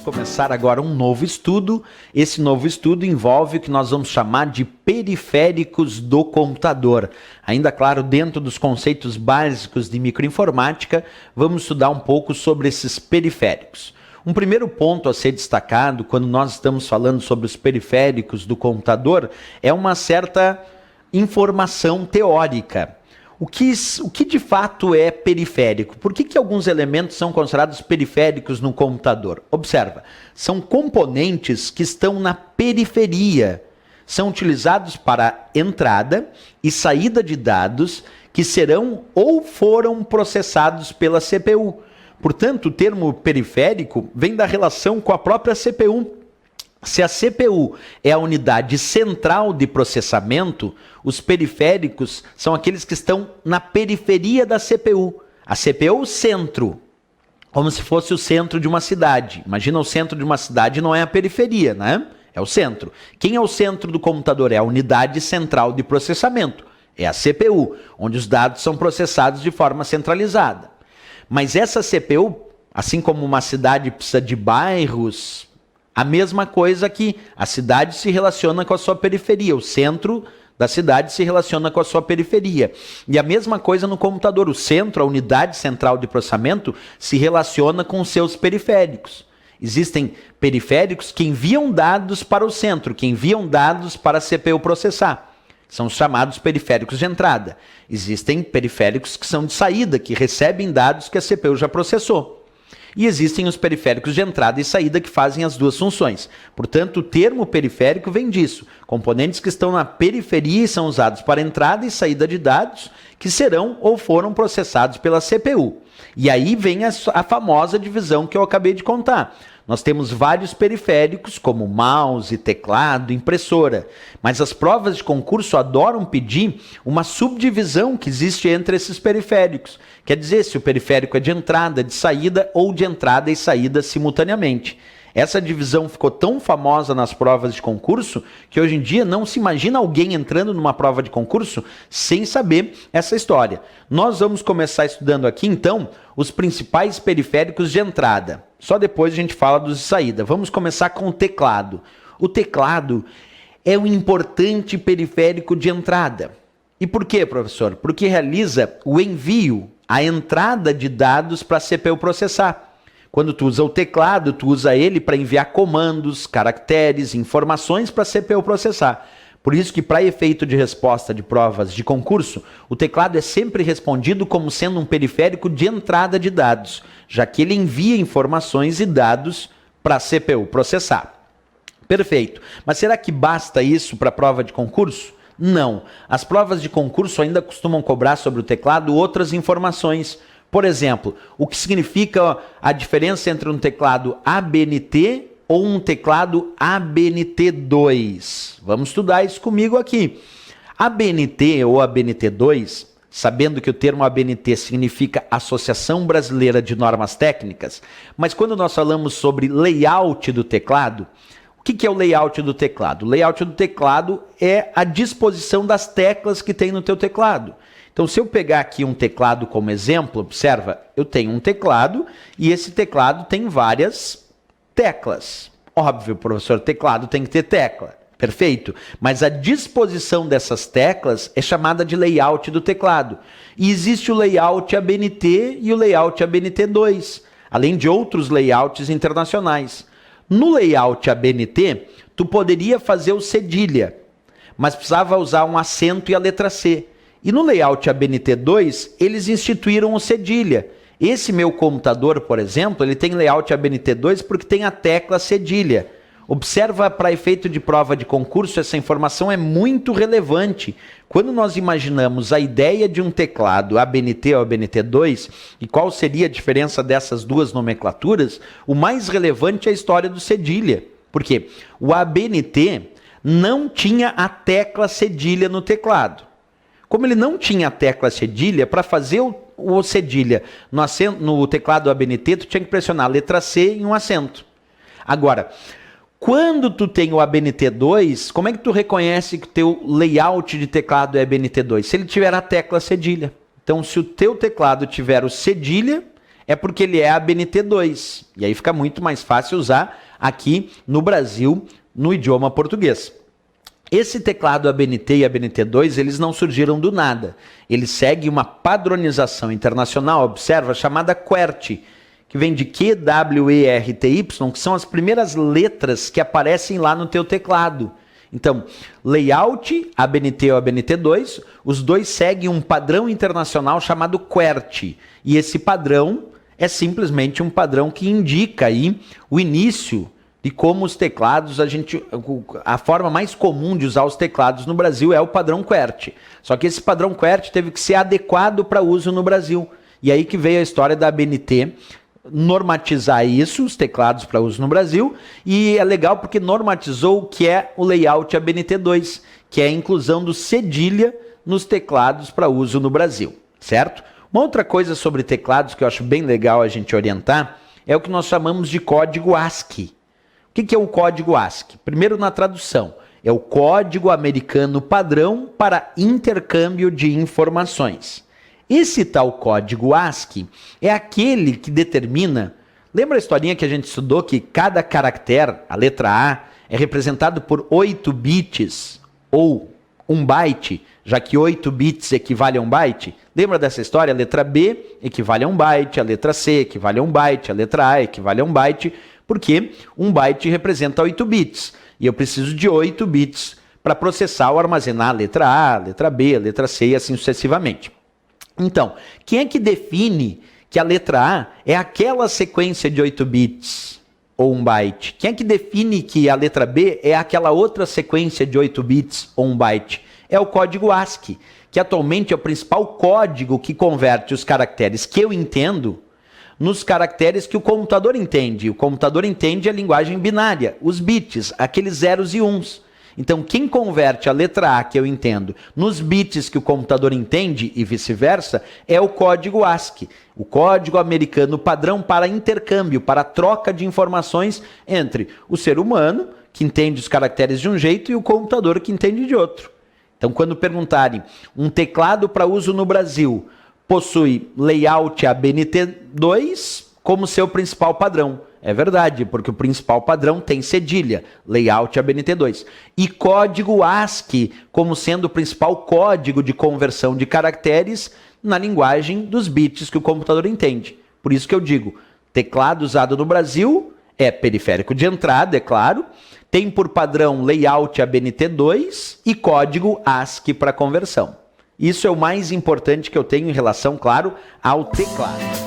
começar agora um novo estudo. Esse novo estudo envolve o que nós vamos chamar de periféricos do computador. Ainda, claro, dentro dos conceitos básicos de microinformática, vamos estudar um pouco sobre esses periféricos. Um primeiro ponto a ser destacado quando nós estamos falando sobre os periféricos do computador é uma certa informação teórica. O que de fato é periférico? Por que alguns elementos são considerados periféricos no computador? Observa, são componentes que estão na periferia. São utilizados para entrada e saída de dados que serão ou foram processados pela CPU. Portanto, o termo periférico vem da relação com a própria CPU. Se a CPU é a unidade central de processamento, os periféricos são aqueles que estão na periferia da CPU. A CPU é o centro, como se fosse o centro de uma cidade. Imagina, o centro de uma cidade não é a periferia, né? É o centro. Quem é o centro do computador? É a unidade central de processamento. É a CPU, onde os dados são processados de forma centralizada. Mas essa CPU, assim como uma cidade precisa de bairros, a mesma coisa que a cidade se relaciona com a sua periferia, o centro da cidade se relaciona com a sua periferia. E a mesma coisa no computador, o centro, a unidade central de processamento, se relaciona com os seus periféricos. Existem periféricos que enviam dados para o centro, que enviam dados para a CPU processar. São os chamados periféricos de entrada. Existem periféricos que são de saída, que recebem dados que a CPU já processou. E existem os periféricos de entrada e saída que fazem as duas funções. Portanto, o termo periférico vem disso. Componentes que estão na periferia e são usados para entrada e saída de dados que serão ou foram processados pela CPU. E aí vem a famosa divisão que eu acabei de contar. Nós temos vários periféricos, como mouse, teclado, impressora. Mas as provas de concurso adoram pedir uma subdivisão que existe entre esses periféricos. Quer dizer, se o periférico é de entrada, de saída ou de entrada e saída simultaneamente. Essa divisão ficou tão famosa nas provas de concurso que hoje em dia não se imagina alguém entrando numa prova de concurso sem saber essa história. Nós vamos começar estudando aqui, então, os principais periféricos de entrada. Só depois a gente fala dos de saída. Vamos começar com o teclado. O teclado é um importante periférico de entrada. E por quê, professor? Porque realiza o envio, a entrada de dados para a CPU processar. Quando tu usa o teclado, tu usa ele para enviar comandos, caracteres, informações para a CPU processar. Por isso que, para efeito de resposta de provas de concurso, o teclado é sempre respondido como sendo um periférico de entrada de dados, já que ele envia informações e dados para a CPU processar. Perfeito. Mas será que basta isso para a prova de concurso? Não. As provas de concurso ainda costumam cobrar sobre o teclado outras informações. Por exemplo, o que significa a diferença entre um teclado ABNT ou um teclado ABNT2? Vamos estudar isso comigo aqui. ABNT ou ABNT2, sabendo que o termo ABNT significa Associação Brasileira de Normas Técnicas, mas quando nós falamos sobre layout do teclado, o que é o layout do teclado? O layout do teclado é a disposição das teclas que tem no teu teclado. Então, se eu pegar aqui um teclado como exemplo, observa, eu tenho um teclado e esse teclado tem várias teclas. Óbvio, professor, teclado tem que ter tecla. Perfeito. Mas a disposição dessas teclas é chamada de layout do teclado. E existe o layout ABNT e o layout ABNT2, além de outros layouts internacionais. No layout ABNT, tu poderia fazer o cedilha, mas precisava usar um acento e a letra C. E no layout ABNT2, eles instituíram o cedilha. Esse meu computador, por exemplo, ele tem layout ABNT2 porque tem a tecla cedilha. Observa, para efeito de prova de concurso, essa informação é muito relevante. Quando nós imaginamos a ideia de um teclado ABNT ou ABNT2 e qual seria a diferença dessas duas nomenclaturas, o mais relevante é a história do cedilha. Por quê? O ABNT não tinha a tecla cedilha no teclado. Como ele não tinha a tecla cedilha, para fazer o cedilha no teclado ABNT, tu tinha que pressionar a letra C em um acento. Agora, quando tu tem o ABNT2, como é que tu reconhece que o teu layout de teclado é ABNT2? Se ele tiver a tecla cedilha. Então, se o teu teclado tiver o cedilha, é porque ele é ABNT2. E aí fica muito mais fácil usar aqui no Brasil, no idioma português. Esse teclado ABNT e ABNT2, eles não surgiram do nada. Eles seguem uma padronização internacional, observa, chamada QWERTY, que vem de QWERTY, que são as primeiras letras que aparecem lá no teu teclado. Então, layout, ABNT ou ABNT2, os dois seguem um padrão internacional chamado QWERTY. E esse padrão é simplesmente um padrão que indica aí o início de como os teclados, a forma mais comum de usar os teclados no Brasil é o padrão QWERTY. Só que esse padrão QWERTY teve que ser adequado para uso no Brasil. E aí que veio a história da ABNT normatizar isso, os teclados para uso no Brasil, e é legal porque normatizou o que é o layout ABNT2, que é a inclusão do cedilha nos teclados para uso no Brasil, certo? Uma outra coisa sobre teclados que eu acho bem legal a gente orientar é o que nós chamamos de código ASCII. O que é o código ASCII? Primeiro, na tradução, é o código americano padrão para intercâmbio de informações. Esse tal código ASCII é aquele que determina... Lembra a historinha que a gente estudou que cada caractere, a letra A, é representado por 8 bits ou 1 byte, já que 8 bits equivale a 1 byte? Lembra dessa história? A letra B equivale a 1 byte, a letra C equivale a 1 byte, a letra A equivale a 1 byte, porque 1 byte representa 8 bits. E eu preciso de 8 bits para processar ou armazenar a letra A, a letra B, a letra C e assim sucessivamente. Então, quem é que define que a letra A é aquela sequência de 8 bits ou 1 byte? Quem é que define que a letra B é aquela outra sequência de 8 bits ou 1 byte? É o código ASCII, que atualmente é o principal código que converte os caracteres que eu entendo nos caracteres que o computador entende. O computador entende a linguagem binária, os bits, aqueles zeros e uns. Então, quem converte a letra A, que eu entendo, nos bits que o computador entende e vice-versa, é o código ASCII, o código americano padrão para intercâmbio, para troca de informações entre o ser humano, que entende os caracteres de um jeito, e o computador, que entende de outro. Então, quando perguntarem, um teclado para uso no Brasil possui layout ABNT2 como seu principal padrão. É verdade, porque o principal padrão tem cedilha, layout ABNT2. E código ASCII como sendo o principal código de conversão de caracteres na linguagem dos bits que o computador entende. Por isso que eu digo, teclado usado no Brasil é periférico de entrada, é claro, tem por padrão layout ABNT2 e código ASCII para conversão. Isso é o mais importante que eu tenho em relação, claro, ao teclado.